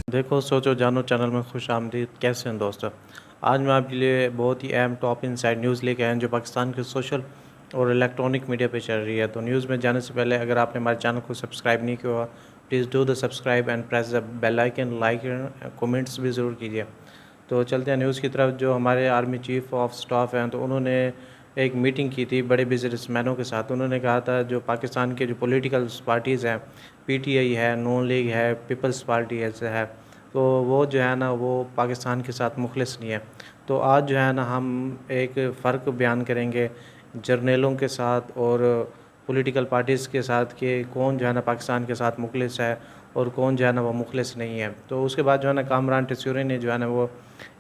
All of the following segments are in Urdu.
دیکھو سوچو جانو چینل میں خوش آمدید، کیسے ہیں دوستو؟ آج میں آپ کے لیے بہت ہی اہم ٹاپ انسائڈ نیوز لے کے آئے ہیں جو پاکستان کے سوشل اور الیکٹرانک میڈیا پہ چل رہی ہے۔ تو نیوز میں جانے سے پہلے اگر آپ نے ہمارے چینل کو سبسکرائب نہیں کیا ہوا، please do the subscribe and press the bell icon, like comments بھی ضرور کیجیے۔ تو چلتے ہیں نیوز کی طرف۔ جو ہمارے آرمی چیف آف سٹاف ہیں تو انہوں نے ایک میٹنگ کی تھی بڑے بزنس مینوں کے ساتھ۔ انہوں نے کہا تھا جو پاکستان کے جو پولیٹیکل پارٹیز ہیں، پی ٹی آئی ہے، نون لیگ ہے، پیپلز پارٹی ایسے ہے، تو وہ جو ہے نا وہ پاکستان کے ساتھ مخلص نہیں ہے۔ تو آج جو ہے نا ہم ایک فرق بیان کریں گے جرنیلوں کے ساتھ اور پولیٹیکل پارٹیز کے ساتھ کہ کون جو ہے نا پاکستان کے ساتھ مخلص ہے اور کون جو ہے نا وہ مخلص نہیں ہے۔ تو اس کے بعد جو ہے نا کامران ٹیسوری نے جو ہے نا وہ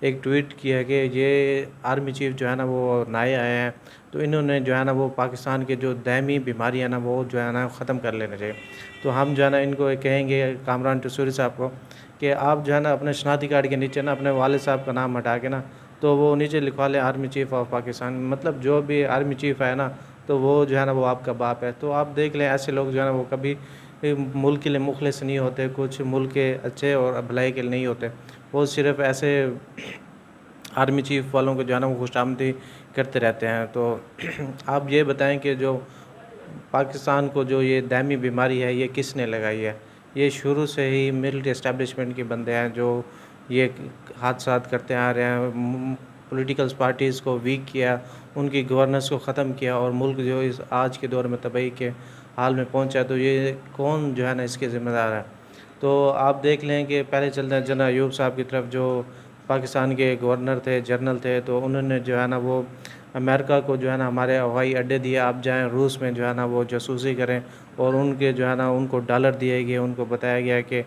ایک ٹویٹ کیا کہ یہ آرمی چیف جو ہے نا وہ نئے آئے ہیں، تو انہوں نے جو ہے نا وہ پاکستان کے جو دائمی بیماری ہے نا وہ جو ہے نا ختم کر لینا چاہیے۔ تو ہم جو ہے نا ان کو کہیں گے کامران ٹیسوری صاحب کو کہ آپ جو ہے نا اپنے شناختی کارڈ کے نیچے نا اپنے والد صاحب کا نام ہٹا کے نا تو وہ نیچے لکھوا لیں آرمی چیف آف پاکستان، مطلب جو بھی آرمی چیف ہے نا تو وہ جو ہے نا وہ آپ کا باپ ہے۔ تو آپ دیکھ لیں ایسے لوگ جو ہے نا وہ کبھی ملک کے لیے مخلص نہیں ہوتے، کچھ ملک کے اچھے اور بھلائی کے لیے نہیں ہوتے، وہ صرف ایسے آرمی چیف والوں کو جو ہے نا وہ خوش آمدید کرتے رہتے ہیں۔ تو آپ یہ بتائیں کہ جو پاکستان کو جو یہ دائمی بیماری ہے یہ کس نے لگائی ہے؟ یہ شروع سے ہی ملٹری اسٹیبلشمنٹ کے بندے ہیں جو یہ حادثات کرتے آ رہے ہیں، پولیٹیکل پارٹیز کو ویک کیا، ان کی گورننس کو ختم کیا اور ملک جو اس آج کے دور میں تباہی کے حال میں پہنچا، تو یہ کون جو ہے نا اس کے ذمہ دار ہے؟ تو آپ دیکھ لیں کہ پہلے چلتے ہیں جنرل ایوب صاحب کی طرف، جو پاکستان کے گورنر تھے، جنرل تھے، تو انہوں نے جو ہے نا وہ امریکہ کو جو ہے نا ہمارے ہوائی اڈے دیے، آپ جائیں روس میں جو ہے نا وہ جاسوسی کریں، اور ان کے جو ہے نا ان کو ڈالر دیے گئے، ان کو بتایا گیا کہ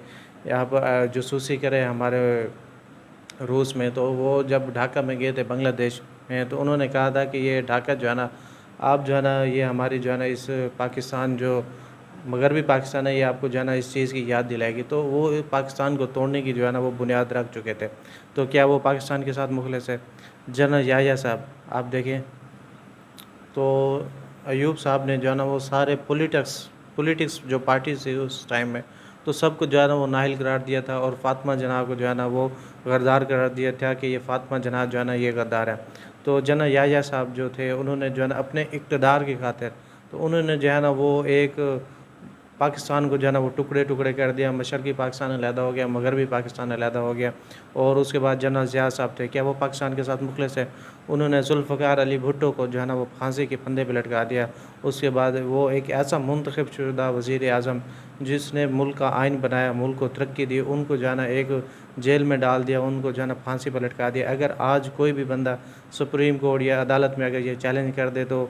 آپ جاسوسی کریں ہمارے روس میں۔ تو وہ جب ڈھاکہ میں گئے تھے بنگلہ دیش میں، تو انہوں نے کہا تھا کہ یہ ڈھاکہ جو ہے نا آپ جو ہے نا یہ ہماری جو ہے نا اس پاکستان جو مغربی پاکستان ہے یہ آپ کو جو ہے نا اس چیز کی یاد دلائے گی۔ تو وہ پاکستان کو توڑنے کی جو ہے نا وہ بنیاد رکھ چکے تھے۔ تو کیا وہ پاکستان کے ساتھ مخلص ہے؟ جنرل یحییٰ صاحب آپ دیکھیں تو ایوب صاحب نے جو ہے نا وہ سارے پولیٹکس جو پارٹیز تھی اس ٹائم میں، تو سب کو جو ہے نا وہ نااہل قرار دیا تھا، اور فاطمہ جناح کو جو ہے نا وہ غدار قرار دیا تھا کہ یہ فاطمہ جناح جو ہے نا یہ غدار ہے۔ تو جنرل یحییٰ صاحب جو تھے انہوں نے جو ہے نا اپنے اقتدار کی خاطر تو انہوں نے جو ہے نا وہ ایک پاکستان کو جو ہے نا وہ ٹکڑے ٹکڑے کر دیا، مشرقی پاکستان علیحدہ ہو گیا، مغربی پاکستان علیحدہ ہو گیا۔ اور اس کے بعد جنرل ضیاء صاحب تھے، کیا وہ پاکستان کے ساتھ مخلص ہے؟ انہوں نے ذوالفقار علی بھٹو کو جو ہے نا وہ پھانسی کے پھندے پہ لٹکا دیا۔ اس کے بعد وہ ایک ایسا منتخب شدہ وزیر اعظم جس نے ملک کا آئین بنایا، ملک کو ترقی دی، ان کو جو ہے نا ایک جیل میں ڈال دیا، ان کو جو ہے نا پھانسی پر لٹکا دیا۔ اگر آج کوئی بھی بندہ سپریم کورٹ یا عدالت میں اگر یہ چیلنج کر دے تو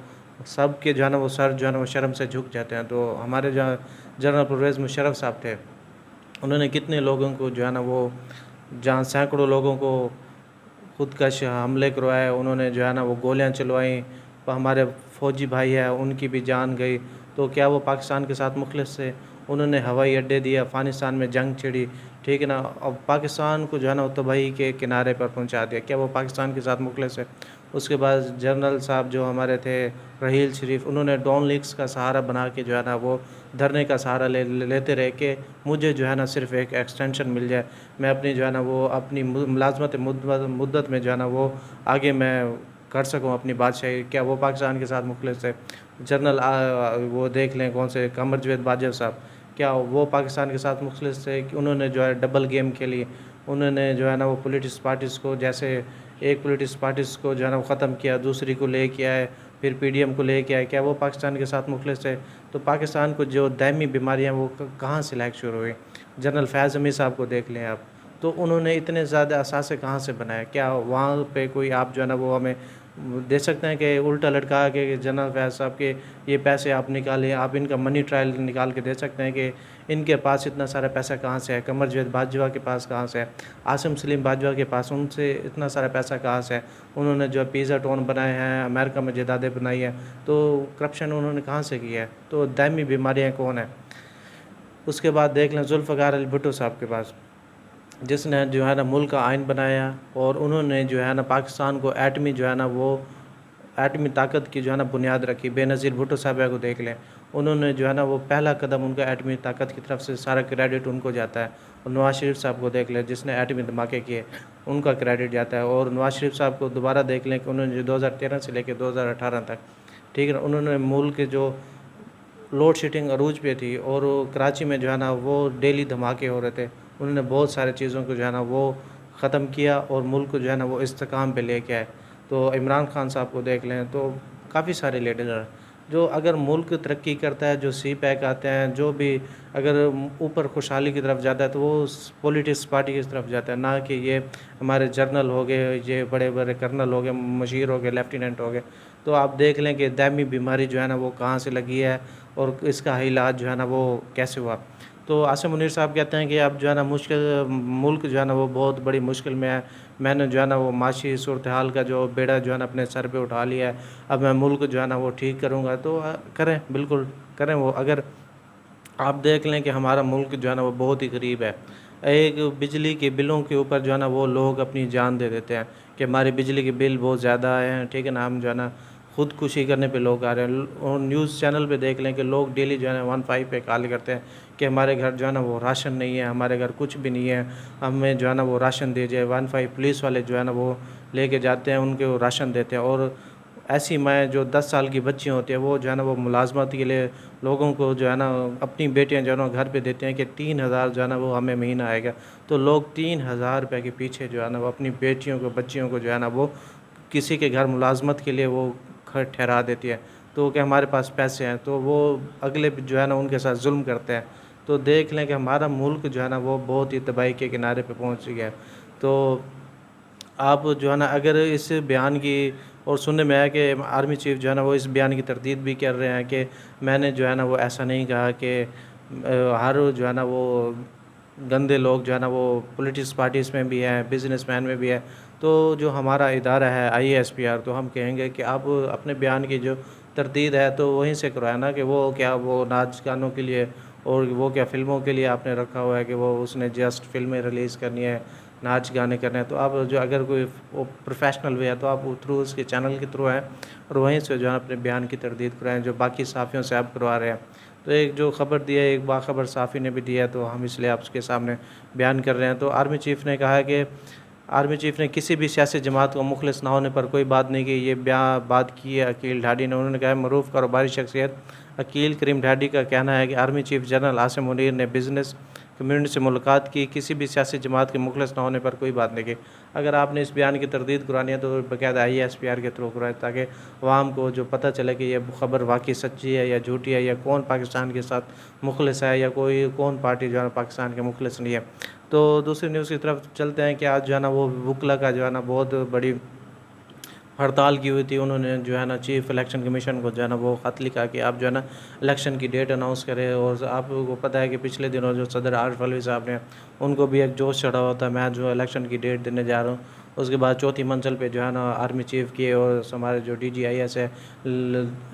سب کے جو ہے نا وہ سر جو ہے نا وہ شرم سے جھک جاتے ہیں۔ تو ہمارے جو جنرل پرویز مشرف صاحب تھے، انہوں نے کتنے لوگوں کو جو ہے نا وہ جہاں سینکڑوں لوگوں کو خودکش حملے کروائے، انہوں نے جو ہے نا وہ گولیاں چلوائیں، ہمارے فوجی بھائی ہیں ان کی بھی جان گئی، تو کیا وہ پاکستان کے ساتھ مخلص تھے؟ انہوں نے ہوائی اڈے دیے، افغانستان میں جنگ چھڑی، ٹھیک ہے نا، اب پاکستان کو جو ہے نا وہ تباہی کے کنارے پر پہنچا دیا، کیا وہ پاکستان کے ساتھ مخلص ہے؟ اس کے بعد جنرل صاحب جو ہمارے تھے رحیل شریف، انہوں نے ڈان لیکس کا سہارا بنا کے جو ہے نا وہ دھرنے کا سہارا لیتے رہے کہ مجھے جو ہے نا صرف ایک ایکسٹینشن مل جائے، میں اپنی جو ہے نا وہ اپنی ملازمت مدت میں جو ہے نا وہ آگے میں کر سکوں اپنی بادشاہی۔ کیا وہ پاکستان کے ساتھ مخلص ہے؟ جنرل وہ دیکھ لیں کون سے قمر جاوید باجوہ صاحب، کیا وہ پاکستان کے ساتھ مخلص تھے؟ کہ انہوں نے جو ہے ڈبل گیم کھیلی، انہوں نے جو ہے نا وہ پولیٹکس پارٹیز کو جیسے ایک پولیٹکس پارٹیز کو جو ہے نا وہ ختم کیا، دوسری کو لے کے آئے، پھر پی ڈی ایم کو لے کے آئے، کیا وہ پاکستان کے ساتھ مخلص ہے؟ تو پاکستان کو جو دائمی بیماریاں وہ کہاں سے لاحق شروع ہوئی؟ جنرل فیاض حمید صاحب کو دیکھ لیں آپ، تو انہوں نے اتنے زیادہ اثاثے کہاں سے بنائے؟ کیا وہاں پہ کوئی آپ جو ہے نا وہ ہمیں دے سکتے ہیں کہ الٹا لٹکا کے جنرل فیاض صاحب کے یہ پیسے آپ نکالیں، آپ ان کا منی ٹرائل نکال کے دے سکتے ہیں کہ ان کے پاس اتنا سارا پیسہ کہاں سے ہے؟ قمر جاوید باجوہ کے پاس کہاں سے ہے؟ عاصم سلیم باجوہ کے پاس ان سے اتنا سارا پیسہ کہاں سے ہے؟ انہوں نے جو پیزا ٹاؤن بنائے ہیں، امریکہ میں جائیدادیں بنائی ہیں، تو کرپشن انہوں نے کہاں سے کی ہے؟ تو دائمی بیماریاں کون ہیں؟ اس کے بعد دیکھ لیں ذوالفقار علی بھٹو صاحب کے پاس، جس نے جو ہے نا ملک کا آئین بنایا، اور انہوں نے جو ہے نا پاکستان کو ایٹمی جو ہے نا وہ ایٹمی طاقت کی جو ہے نا بنیاد رکھی۔ بے نظیر بھٹو صاحب کو دیکھ لیں، انہوں نے جو ہے نا وہ پہلا قدم ان کا ایٹمی طاقت کی طرف سے سارا کریڈٹ ان کو جاتا ہے. اور نواز شریف صاحب کو دیکھ لیں جس نے ایٹمی دھماکے کیے, ان کا کریڈٹ جاتا ہے. اور نواز شریف صاحب کو دوبارہ دیکھ لیں کہ انہوں نے 2013 سے لے کے 2018 تک, ٹھیک ہے نا, انہوں نے ملک کے جو لوڈ شیڈنگ عروج پہ تھی اور کراچی میں جو ہے نا وہ ڈیلی دھماکے ہو رہے تھے, انہوں نے بہت سارے چیزوں کو جو ہے نا وہ ختم کیا اور ملک کو جو ہے نا وہ استحکام پہ لے کے آئے. تو عمران خان صاحب کو دیکھ لیں تو کافی سارے لیڈر ہیں جو اگر ملک ترقی کرتا ہے, جو سی پیک آتے ہیں, جو بھی اگر اوپر خوشحالی کی طرف جاتا ہے تو وہ پولیٹکس پارٹی کی طرف جاتا ہے, نہ کہ یہ ہمارے جرنل ہو گئے, یہ بڑے بڑے کرنل ہو گئے, مشیر ہو گئے, لیفٹیننٹ ہو گئے. تو آپ دیکھ لیں کہ دائمی بیماری جو ہے نا وہ کہاں سے لگی ہے اور اس کا علاج جو ہے نا وہ کیسے ہوا. تو عاصم منیر صاحب کہتے ہیں کہ اب جو ہے نا ملک جو ہے نا وہ بہت بڑی مشکل میں ہے, میں نے جو ہے نا وہ معاشی صورتحال کا جو بیڑا جو ہے نا اپنے سر پہ اٹھا لیا ہے, اب میں ملک جو ہے نا وہ ٹھیک کروں گا. تو کریں, بالکل کریں. وہ اگر آپ دیکھ لیں کہ ہمارا ملک جو ہے نا وہ بہت ہی غریب ہے, ایک بجلی کے بلوں کے اوپر جو ہے نا وہ لوگ اپنی جان دے دیتے ہیں کہ ہماری بجلی کے بل بہت زیادہ آئے ہیں, ٹھیک ہے نا, ہم جو ہے نا خودکشی کرنے پہ لوگ آ رہے ہیں. اور نیوز چینل پہ دیکھ لیں کہ لوگ ڈیلی جو ہے نا 15 پہ کال کرتے ہیں کہ ہمارے گھر جو ہے نا وہ راشن نہیں ہے, ہمارے گھر کچھ بھی نہیں ہے, ہمیں جو ہے نا وہ راشن دیجیے. 15 پولیس والے جو ہے نا وہ لے کے جاتے ہیں, ان کے وہ راشن دیتے ہیں. اور ایسی مائیں جو 10 سال کی بچی ہوتی ہیں وہ جو ہے نا وہ ملازمت کے لیے لوگوں کو جو ہے نا اپنی بیٹیاں جو ہے نا گھر پہ دیتے ہیں کہ 3,000 جو ہے نا وہ ہمیں مہینہ آئے گا. تو لوگ 3,000 روپے کے پیچھے جو ہے نا وہ اپنی بیٹیوں کو, بچیوں کو جو ہے نا وہ کسی کے گھر ملازمت کے لیے وہ ٹھہرا دیتی ہے. تو کہ ہمارے پاس پیسے ہیں, تو وہ اگلے جو ہے نا ان کے ساتھ ظلم کرتے ہیں. تو دیکھ لیں کہ ہمارا ملک جو ہے نا وہ بہت ہی تباہی کے کنارے پہ پہنچ گیا ہے. تو آپ جو ہے نا اگر اس بیان کی, اور سننے میں آیا کہ آرمی چیف جو ہے نا وہ اس بیان کی تردید بھی کر رہے ہیں کہ میں نے جو ہے نا وہ ایسا نہیں کہا کہ ہر جو ہے نا وہ گندے لوگ جو ہے نا وہ پولیٹکس پارٹیز میں بھی ہیں, بزنس مین میں بھی ہے. تو جو ہمارا ادارہ ہے IASPR, تو ہم کہیں گے کہ آپ اپنے بیان کی جو تردید ہے تو وہیں سے کروایا نا, کہ وہ کیا وہ ناچ گانوں کے لیے اور وہ کیا فلموں کے لیے آپ نے رکھا ہوا ہے کہ وہ اس نے جسٹ فلمیں ریلیز کرنی ہے, ناچ گانے کرنے ہیں. تو آپ جو اگر کوئی پروفیشنل وے ہے تو آپ تھرو اس کے چینل کے تھرو ہیں اور وہیں سے جو ہے اپنے بیان کی تردید کرائیں جو باقی صحافیوں سے آپ کروا رہے ہیں. تو ایک جو خبر دی ہے, ایک باخبر صحافی نے بھی دی ہے, تو ہم اس لیے آپ کے سامنے بیان کر رہے ہیں. تو آرمی چیف نے کہا کہ آرمی چیف نے کسی بھی سیاسی جماعت کو مخلص نہ ہونے پر کوئی بات نہیں کی. یہ بات کی ہے عقیل ڈھاڈی نے. انہوں نے کہا معروف کاروباری شخصیت عقیل کریم ڈھاڈی کا کہنا ہے کہ army chief general Asim Munir نے بزنس کمیونٹی سے ملاقات کی, کسی بھی سیاسی جماعت کے مخلص نہ ہونے پر کوئی بات نہیں کی. اگر آپ نے اس بیان کی تردید کرانی ہے تو باقاعدہ IASPR کے تھرو کرائے, تاکہ عوام کو جو پتہ چلے کہ یہ خبر واقعی سچی ہے یا جھوٹی ہے, یا کون پاکستان کے ساتھ مخلص ہے یا کوئی کون پارٹی جو ہے پاکستان کے مخلص نہیں ہے. تو دوسری نیوز کی طرف چلتے ہیں کہ آج جو ہے نا وہ وکلا کا جو ہے نا بہت بڑی ہڑتال کی ہوئی تھی. انہوں نے جو ہے نا چیف الیکشن کمیشن کو جو ہے نا وہ خط لکھا کہ آپ جو ہے نا الیکشن کی ڈیٹ اناؤنس کریں. اور آپ کو پتہ ہے کہ پچھلے دنوں جو صدر عارف علوی صاحب نے, ان کو بھی ایک جوش چڑھا ہوا تھا, میں جو الیکشن کی ڈیٹ دینے جا رہا ہوں. اس کے بعد چوتھی منزل پہ جو ہے نا آرمی چیف کی اور ہمارے جو DGIS ہے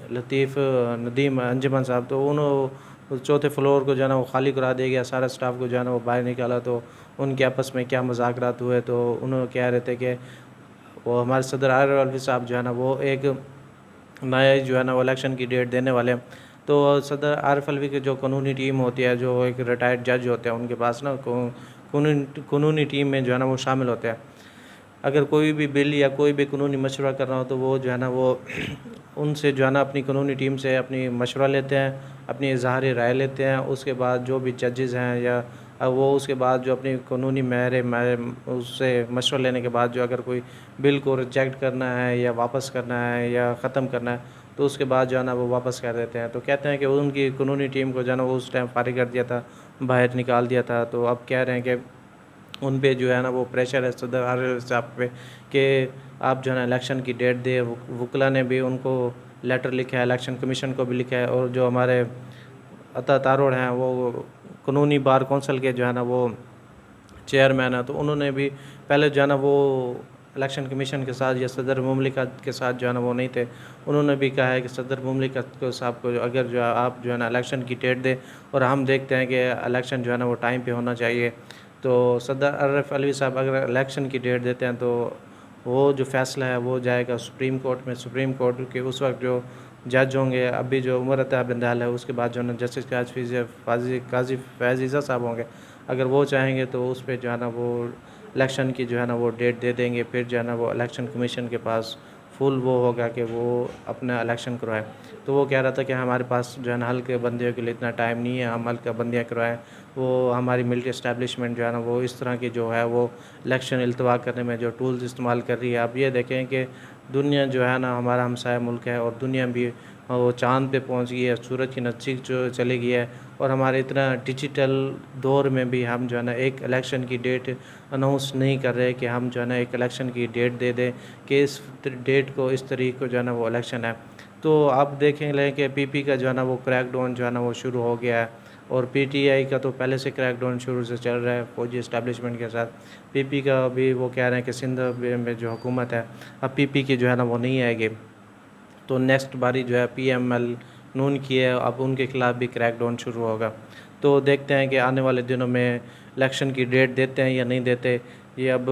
لطیف ندیم انجمن صاحب, تو انہوں چوتھے فلور کو جو ہے نا وہ خالی کرا دیا گیا, سارا اسٹاف کو جو ہے نا وہ باہر نکالا. تو ان کے آپس میں کیا مذاکرات ہوئے, تو انہوں کہہ رہے تھے کہ وہ ہمارے صدر عارف علوی صاحب جو ہے نا وہ ایک نیا جو ہے نا وہ الیکشن کی ڈیٹ دینے والے ہیں. تو صدر عارف علوی کی جو قانونی ٹیم ہوتی ہے, جو ایک ریٹائرڈ جج ہوتے ہیں, ان کے پاس نا قانونی ٹیم میں جو ہے نا وہ شامل ہوتے ہیں. اگر کوئی بھی بل یا کوئی بھی قانونی مشورہ کرنا ہو تو وہ جو ہے نا وہ ان سے جو ہے نا اپنی قانونی ٹیم سے اپنی مشورہ لیتے ہیں, اپنی اظہار رائے لیتے ہیں. اس کے بعد جو بھی ججز ہیں یا وہ اس کے بعد جو اپنی قانونی اس سے مشورہ لینے کے بعد جو اگر کوئی بل کو ریجیکٹ کرنا ہے یا واپس کرنا ہے یا ختم کرنا ہے تو اس کے بعد جو ہے نا وہ واپس کر دیتے ہیں. تو کہتے ہیں کہ ان کی قانونی ٹیم کو جو ہے نا وہ اس ٹائم فارغ کر دیا تھا, باہر نکال دیا تھا. تو اب کہہ رہے ہیں کہ ان پہ جو ہے نا وہ پریشر ہے صدر عارف صاحب پہ کہ آپ جو ہے نا الیکشن کی ڈیٹ دے. وکلا نے بھی ان کو لیٹر لکھا ہے, الیکشن کمیشن کو بھی لکھا ہے, اور جو ہمارے عطا تارڑ ہیں وہ قانونی بار کونسل کے جو ہے نا وہ چیئرمین ہیں, تو انہوں نے بھی پہلے جو ہے نا وہ الیکشن کمیشن کے ساتھ یا صدر مملکت کے ساتھ جو ہے نا وہ نہیں تھے. انہوں نے بھی کہا ہے کہ صدر مملکت کو صاحب کو اگر جو آپ جو ہے نا الیکشن کی ڈیٹ دے, اور ہم دیکھتے ہیں کہ الیکشن جو ہے نا وہ ٹائم پہ ہونا چاہیے. تو صدر عارف علوی صاحب اگر الیکشن کی ڈیٹ دیتے ہیں تو وہ جو فیصلہ ہے وہ جائے گا سپریم کورٹ میں. سپریم کورٹ کے اس وقت جو جج ہوں گے، ابھی جو عمر عطا بندال ہے اس کے بعد جو ہے نا جسٹس قاضی فیاض عیسیٰ صاحب ہوں گے، اگر وہ چاہیں گے تو اس پہ جو ہے نا وہ الیکشن کی جو ہے نا وہ ڈیٹ دے دیں گے، پھر جو ہے نا وہ الیکشن کمیشن کے پاس فل وہ ہوگا کہ وہ اپنا الیکشن کروائے۔ تو وہ کہہ رہا تھا کہ ہمارے پاس جو ہے نا حلقہ بندیوں کے لیے اتنا ٹائم نہیں ہے، ہم حلقہ بندیاں کروائیں۔ وہ ہماری ملٹری اسٹیبلشمنٹ جو ہے نا وہ اس طرح کی جو ہے وہ الیکشن التوا کرنے میں جو ٹولز استعمال کر رہی ہے۔ آپ یہ دیکھیں کہ دنیا جو ہے نا ہمارا ہمسایہ ملک ہے، اور دنیا بھی وہ چاند پہ پہنچ گئی ہے، سورج کی نزدیک جو چلی گئی ہے، اور ہمارے اتنا ڈیجیٹل دور میں بھی ہم جو ہے نا ایک الیکشن کی ڈیٹ اناؤنس نہیں کر رہے کہ ہم جو ہے نا ایک الیکشن کی ڈیٹ دے دیں کہ اس ڈیٹ کو اس تاریخ کو جو ہے نا وہ الیکشن ہے۔ تو آپ دیکھیں لیں کہ پی پی کا جو ہے نا وہ کریک ڈاؤن جو ہے نا وہ شروع ہو گیا ہے، اور پی ٹی آئی کا تو پہلے سے کریک ڈاؤن شروع سے چل رہا ہے فوجی اسٹیبلشمنٹ کے ساتھ۔ پی پی کا بھی وہ کہہ رہے ہیں کہ سندھ میں جو حکومت ہے اب پی پی کی جو ہے نا وہ نہیں آئے گی، تو نیکسٹ باری جو ہے پی ایم ایل نون کی ہے، اب ان کے خلاف بھی کریک ڈاؤن شروع ہوگا۔ تو دیکھتے ہیں کہ آنے والے دنوں میں الیکشن کی ڈیٹ دیتے ہیں یا نہیں دیتے، یہ اب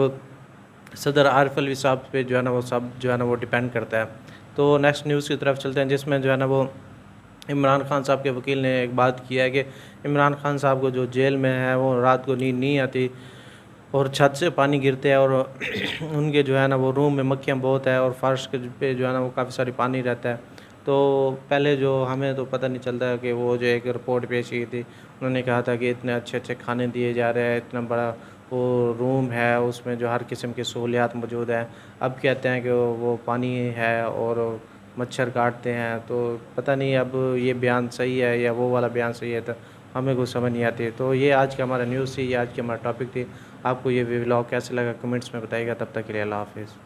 صدر عارف الوی صاحب پہ جو ہے نا وہ سب جو ہے نا وہ ڈیپینڈ کرتا ہے۔ تو نیکسٹ نیوز کی طرف چلتے ہیں، جس میں جو ہے نا وہ عمران خان صاحب کے وکیل نے ایک بات کیا ہے کہ عمران خان صاحب کو جو جیل میں ہے وہ رات کو نیند نہیں آتی، اور چھت سے پانی گرتے ہیں، اور ان کے جو ہے نا وہ روم میں مکھیاں بہت ہے، اور فرش کے پہ جو ہے نا وہ کافی ساری پانی رہتا ہے۔ تو پہلے جو ہمیں تو پتہ نہیں چلتا ہے کہ وہ جو ایک رپورٹ پیش کی تھی، انہوں نے کہا تھا کہ اتنے اچھے اچھے کھانے دیے جا رہے ہیں، اتنا بڑا وہ روم ہے، اس میں جو ہر قسم کی سہولیات موجود ہیں، اب کہتے ہیں کہ وہ پانی ہے اور مچھر کاٹتے ہیں۔ تو پتہ نہیں اب یہ بیان صحیح ہے یا وہ والا بیان صحیح ہے، تو ہمیں کچھ سمجھ نہیں آتی۔ تو یہ آج کا ہمارا نیوز تھی، یہ آج کی ہمارا ٹاپک تھی۔ آپ کو یہ ولاگ کیسے لگا کمنٹس میں بتائیے گا، تب تک کے لیے اللہ حافظ۔